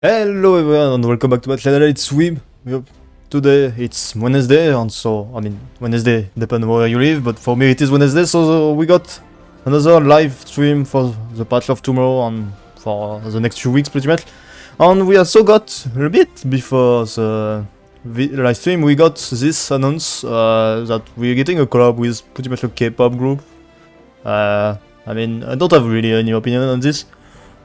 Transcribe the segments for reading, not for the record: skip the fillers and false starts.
Hello everyone and welcome back to my channel, it's Weeb. Today it's Wednesday, and so, Wednesday depends where you live, but for me it is Wednesday, so we got another live stream for the patch of tomorrow and for the next few weeks pretty much. And we also got, a bit before the live stream, we got this announce that we're getting a collab with pretty much a K-pop group. I don't have really any opinion on this.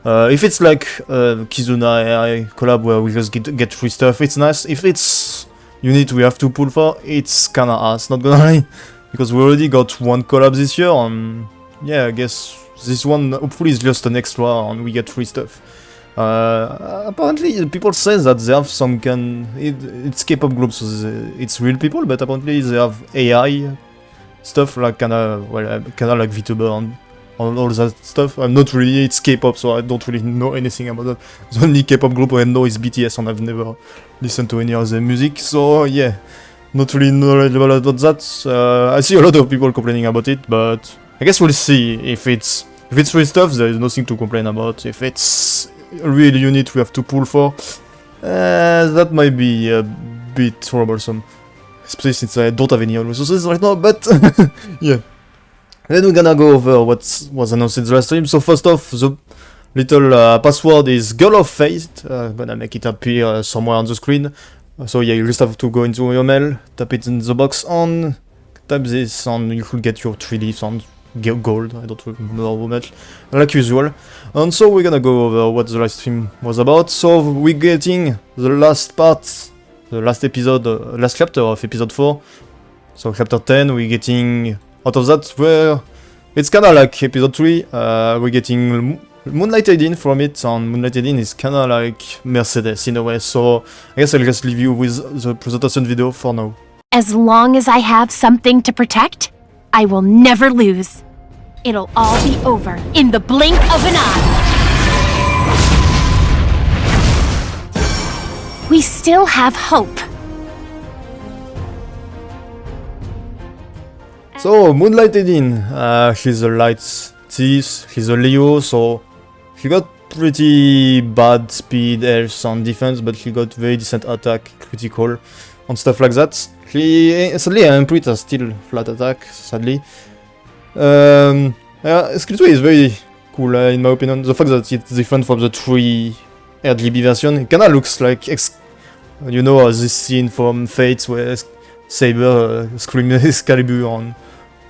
If it's like Kizuna AI collab where we just get free stuff, it's nice. If it's unit we have to pull for, it's kinda ass, not gonna lie. Because we already got one collab this year, and yeah, I guess this one hopefully is just an extra and we get free stuff. Apparently people say that they have some it's K-pop groups, so it's real people, but apparently they have AI stuff like kinda like VTuber and all that stuff. I'm not really, it's K-pop, so I don't really know anything about that. The only K-pop group I know is BTS, and I've never listened to any of their music, so yeah, not really knowledgeable about that. I see a lot of people complaining about it, but I guess we'll see. If it's free stuff, there is nothing to complain about. If it's a real unit we have to pull for, that might be a bit troublesome, especially since I don't have any resources right now, but yeah. Then we're gonna go over what was announced in the last stream. So first off, the little password is Girl of Fate. I'm gonna make it appear somewhere on the screen. So yeah, you just have to go into your mail, tap it in the box, and type this, and you should get your 3 leaves and get gold. I don't remember how much, like usual. And so we're gonna go over what the live stream was about. So we're getting the last part, the last episode, last chapter of episode 4. So chapter 10, we're getting... Out of that, where it's kinda like episode 3, we're getting Moonlight Adin from it, and Moonlight Adin is kinda like Mercedes in a way, so I guess I'll just leave you with the presentation video for now. As long as I have something to protect, I will never lose. It'll all be over in the blink of an eye. We still have hope. So, Moonlight Adin, she's a light thief, she's a Leo, so she got pretty bad speed, health and defense, but she got very decent attack, critical, and stuff like that. Sadly, her input has still flat attack, sadly. Skill 2 is very cool, in my opinion. The fact that it's different from the 3 RGB version, it kinda looks like, you know, this scene from Fates where Saber screams Excalibur and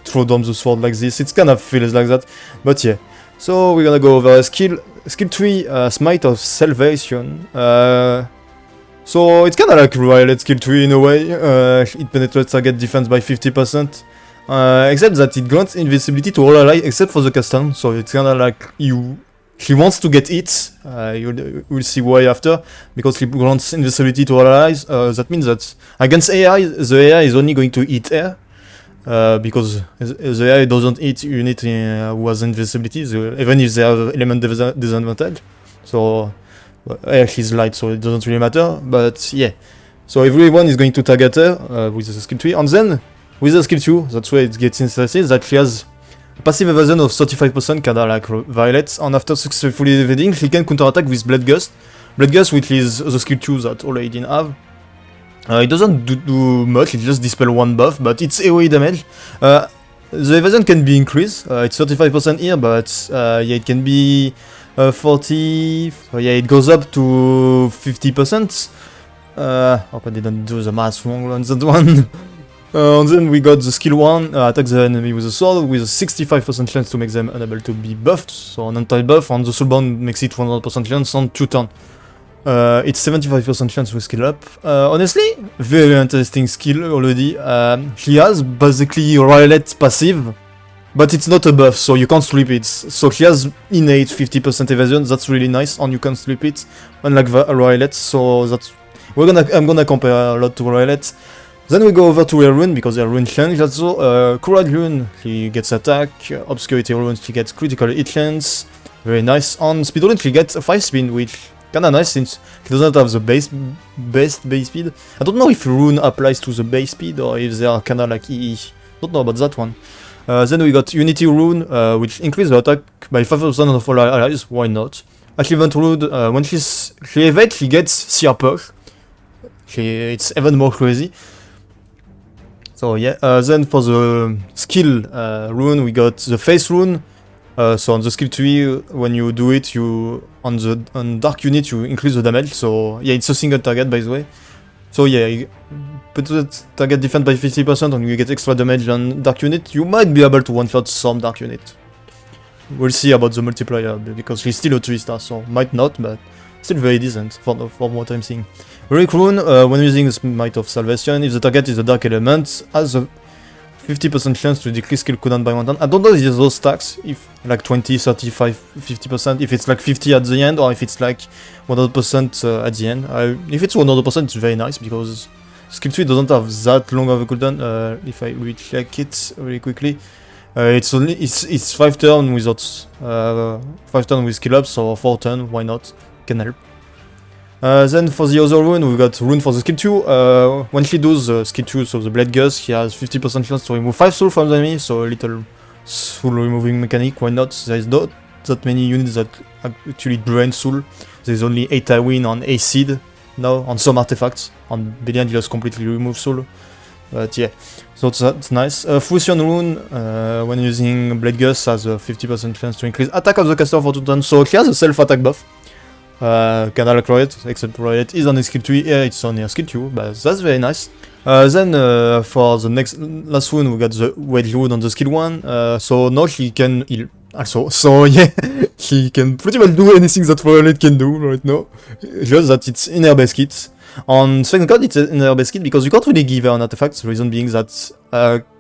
throw down the sword like this. It kind of feels like that, but yeah. So we're gonna go over skill 3, Smite of Salvation. So it's kind of like Violet skill 3 in a way. It penetrates target defense by 50%, except that it grants invisibility to all allies except for the caster. So it's kind of like she wants to get hit. You'll see why after, because she grants invisibility to all allies. That means that against AI, the AI is only going to hit her, because the AI doesn't hit unit who has invisibility, even if they have element disadvantage. So she's light, so it doesn't really matter. But yeah, so everyone is going to target her with the skill 3, and then with the skill 2, that's where it gets interesting, that she has passive evasion of 35%, kinda like Violet, and after successfully evading, she can counterattack with Blade Gust. Blade Gust, which is the skill 2 that all Adin have. It doesn't do much, it just dispels 1 buff, but it's AoE damage. The evasion can be increased, it's 35% here, but yeah, it can be 40... So yeah, it goes up to 50%. Hope I didn't do the math wrong on that one. And then we got the skill 1, attack the enemy with a sword, with a 65% chance to make them unable to be buffed, so an anti-buff, and the soulbound makes it 100% chance on 2 turns. It's 75% chance with skill up. Honestly, very interesting skill already. She has basically Violet passive, but it's not a buff, so you can't sleep it. So she has innate 50% evasion, that's really nice, and you can sleep it, unlike Violet, so that's... I'm gonna compare a lot to Violet. Then we go over to her rune, because her rune changed also. Courage rune, she gets attack. Obscurity rune, she gets critical hit chance. Very nice. On speed rune, she gets a 5 spin, which kinda nice since she doesn't have the best base speed. I don't know if rune applies to the base speed or if they are kinda like EE. Don't know about that one. Then we got Unity rune, which increases the attack by 5% of all allies. Why not? At event road, when she evades, she gets CR push. It's even more crazy. So yeah, then for the skill rune, we got the face rune. So on the skill tree, when you do it, on dark unit you increase the damage. So yeah, it's a single target by the way. So yeah, you put the target defense by 50% and you get extra damage on dark unit. You might be able to one-shot some dark unit. We'll see about the multiplier because she's still a 3-star, so might not, but still very decent for what I'm seeing. Relic rune, when using the Might of Salvation, if the target is a dark element, has a 50% chance to decrease skill cooldown by 1 turn. I don't know if it's those stacks, if like 20, 35, 50%, if it's like 50 at the end, or if it's like 100% at the end. If it's 100%, it's very nice, because skill tree doesn't have that long of a cooldown. If I recheck it really quickly, it's 5 turn without 5 turn with skill ups, so 4 turn, why not? Can help. Then for the other rune, we got rune for the skill 2. When she does skill 2, so the Blade Gust, she has 50% chance to remove 5 soul from the enemy, so a little soul removing mechanic, why not? There is not that many units that actually drain soul. There's only 8 Tywin on Acid now, on some artifacts. On Billion, just completely remove soul. But yeah, so that's nice. Fusion rune, when using Blade Gust, has a 50% chance to increase attack of the caster for 2 turns, so she has a self-attack buff. Kinda like Riot, except Riot is on his skill 3, yeah, it's on her skill 2, but that's very nice. Then for the last rune, we got the Wedge rune on the skill 1, so now she can heal also, so yeah, she can pretty much do anything that Violet can do right now, just that it's in her base kit. On second card, it's in her base kit because you can't really give her an artifact, the reason being that,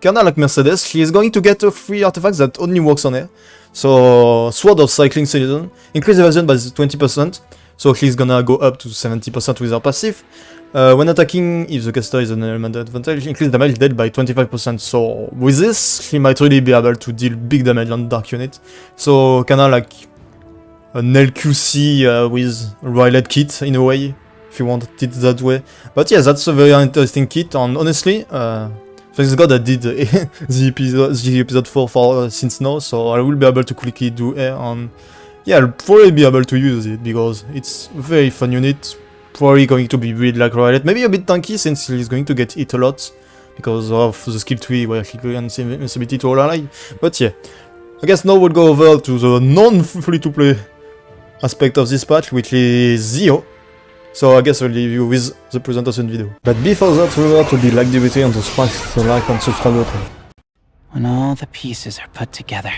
kinda like Mercedes, she is going to get a free artifact that only works on her. So, Sword of Cycling Season, increase evasion by 20%, so she's gonna go up to 70% with her passive. When attacking, if the caster is an element advantage, increase damage dealt by 25%, so with this, she might really be able to deal big damage on dark unit. So, kinda like an LQC with Ryled kit, in a way, if you want it that way. But yeah, that's a very interesting kit, and honestly, thanks God I did the episode 4 since now, so I will be able to quickly do air, and yeah, I'll probably be able to use it, because it's a very fun unit, probably going to be built like Ryled, maybe a bit tanky since he's going to get hit a lot, because of the skill tree where he grants invincibility to all ally, but yeah. I guess now we'll go over to the non-free-to-play aspect of this patch, which is Zio. So I guess I'll leave you with the presentation video. But before that, remember to be like the video and to smash the like and subscribe button. When all the pieces are put together,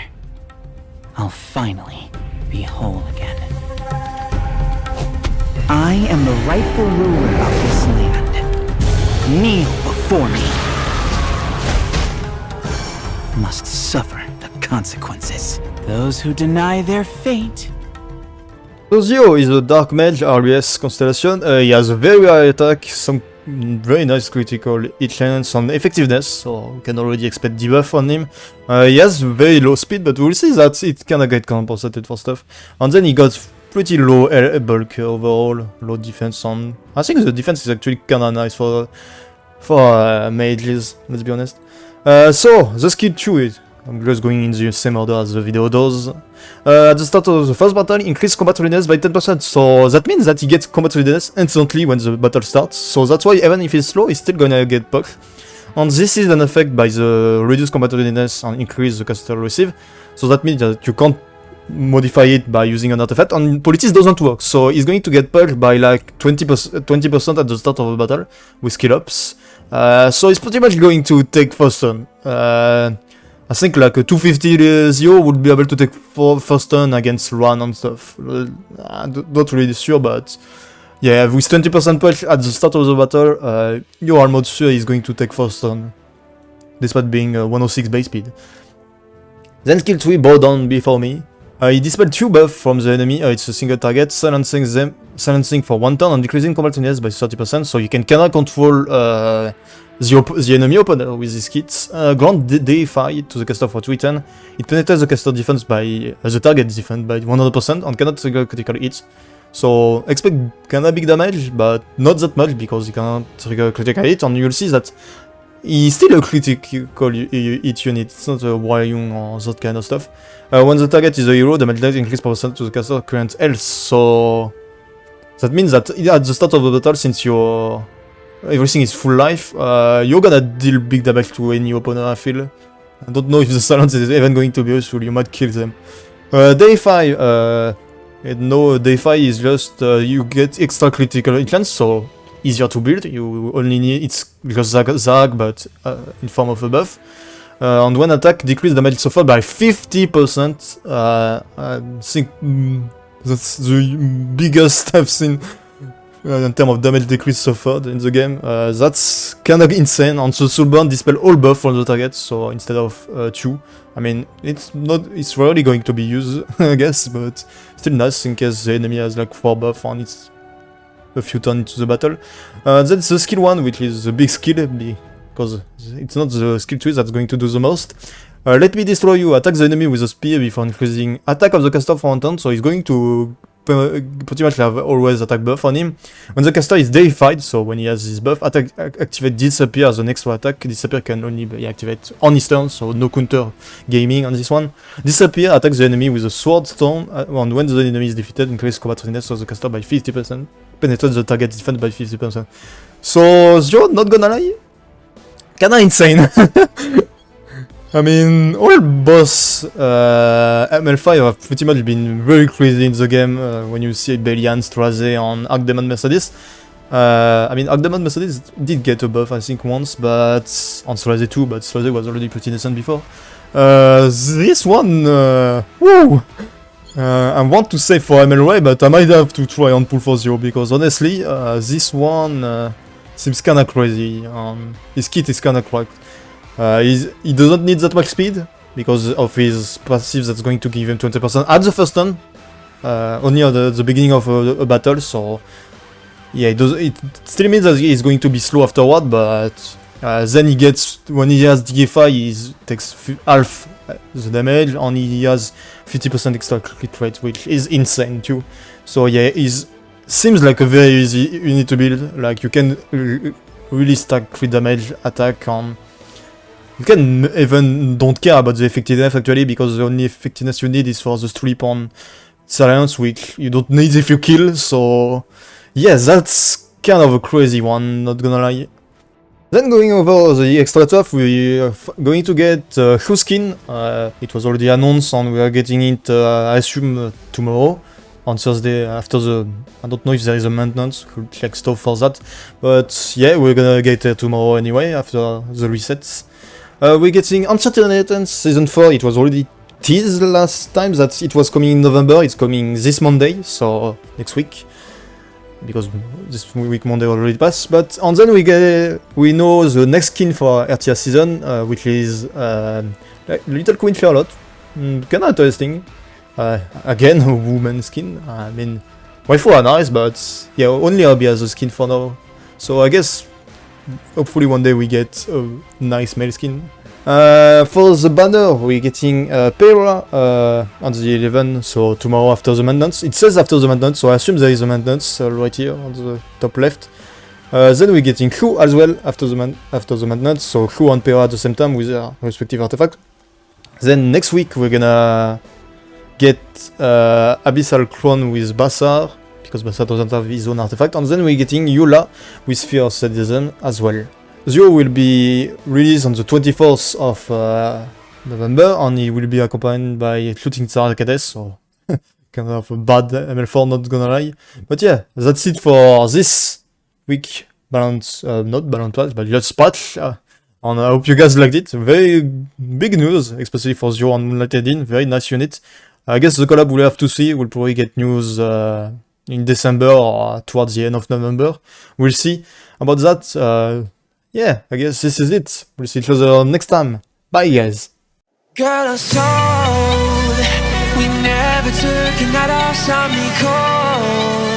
I'll finally be whole again. I am the rightful ruler of this land. Kneel before me. Must suffer the consequences. Those who deny their fate. So Zio is a Dark Mage RBS constellation. He has a very high attack, some very nice critical hit chance and effectiveness, so you can already expect debuff on him. He has very low speed, but we'll see that it kinda get compensated for stuff. And then he got pretty low bulk overall, low defense, and I think the defense is actually kinda nice for mages, let's be honest. So, the skill 2 is, I'm just going in the same order as the video does. At the start of the first battle, increase combat readiness by 10%, so that means that he gets combat readiness instantly when the battle starts, so that's why even if he's slow, he's still gonna get pucked. And this is an effect by the reduce combat readiness and increase the caster receive, so that means that you can't modify it by using an artifact, and Politis doesn't work, so he's going to get pucked by like 20% at the start of the battle with skill ups, so he's pretty much going to take first turn. I think like a 250 Zio would be able to take first turn against Ran and stuff. Not really sure, but yeah, with 20% push at the start of the battle, you're almost sure he's going to take first turn, despite being 106 base speed. Then skill 3, bow down before me. He dispelled 2 buffs from the enemy, it's a single target, silencing for 1 turn and decreasing combat readiness by 30%, so you can kinda control the enemy opponent with this kit. Grant Deify to the caster for 3 turn. It penetrates the caster defense by the target defense by 100% and cannot trigger critical hits. So expect kinda big damage, but not that much because you cannot trigger critical hit, and you'll see that he's still a critical hit unit, it's not a Wayung or that kind of stuff. When the target is a hero, damage dealt increase % to the caster current health, so that means that at the start of the battle, since everything is full life, you're gonna deal big damage to any opponent, I feel. I don't know if the silence is even going to be useful, you might kill them. Day 5, no, Day 5 is just, you get extra critical hit chance, so easier to build, you only need, it's just Zag, but in form of a buff. And when attack, decrease damage suffered by 50%, I think that's the biggest I've seen in terms of damage decrease suffered in the game. That's kinda insane. On the Soulburn, dispel all buff from the target, so instead of 2. I mean, it's rarely going to be used, I guess, but still nice in case the enemy has like 4 buff and it's a few turns into the battle. Then the skill 1, which is the big skill, because it's not the skill 2 that's going to do the most. Let me destroy you, attack the enemy with a spear before increasing attack of the caster for 1 turn, so he's going to pretty much have always attack buff on him. When the caster is deified, so when he has his buff, activate disappear as an extra attack. Disappear can only be activated on his turn, so no counter gaming on this one. Disappear attacks the enemy with a sword storm, and when the enemy is defeated, increase combat readiness of the caster by 50%, penetrate the target defense by 50%. So, Zio, not gonna lie, kinda insane. I mean, all boss ML5 have pretty much been very crazy in the game when you see Belian, Straze, on Archdemon Mercedes. I mean, Archdemon Mercedes did get a buff, I think, once, but on Straze too, but Straze was already pretty decent before. This one, woo! I want to say for MLY, but I might have to try and pull for Zio, because honestly, this one seems kinda crazy. His kit is kinda cracked. He doesn't need that much speed, because of his passive that's going to give him 20% at the first turn, only at the beginning of a battle, so yeah, it still means that he's going to be slow afterward, but then he gets, when he has DFI, he takes half the damage, and he has 50% extra crit rate, which is insane too. So yeah, seems like a very easy unit to build, like you can really stack crit damage, attack, on. You can even don't care about the effectiveness actually, because the only effectiveness you need is for the strip on silence, which you don't need if you kill, so yeah, that's kind of a crazy one, not gonna lie. Then going over the extra stuff, we're going to get shoe skin. It was already announced and we are getting it, I assume, tomorrow, on Thursday after the... I don't know if there is a maintenance, could check stuff for that, but yeah, we're gonna get it tomorrow anyway, after the resets. We're getting Enchanted Inheritance Season 4, it was already teased last time that it was coming in November, it's coming this Monday, so next week, because this week Monday already passed, but and then we know the next skin for RTS season, which is Little Queen Charlotte, kinda interesting, again a woman skin, I mean, waifu are nice, but yeah, only Abby has a skin for now, so I guess hopefully one day we get a nice male skin. For the banner, we're getting Pera on the 11th, so tomorrow after the maintenance. It says after the maintenance, so I assume there is a maintenance right here on the top left. Then we're getting Hu as well after the maintenance, so Hu and Pera at the same time with their respective artifact. Then next week we're gonna get Abyssal Crown with Bassar, because Bassar doesn't have his own artifact, and then we're getting Yola with Sphere of Sadism as well. Zio will be released on the 24th of November, and he will be accompanied by Shooting Star Arcades, so kind of a bad ML4, not gonna lie. But yeah, that's it for this week balance, not balance patch, but just patch, and I hope you guys liked it. Very big news, especially for Zio and Moonlight Adin, very nice unit. I guess the collab we'll have to see, we'll probably get news in December or towards the end of November. We'll see about that. Yeah, I guess this is it. We'll see each other next time. Bye, guys. Girl, I'm sold. We never took a night off, saw me cold.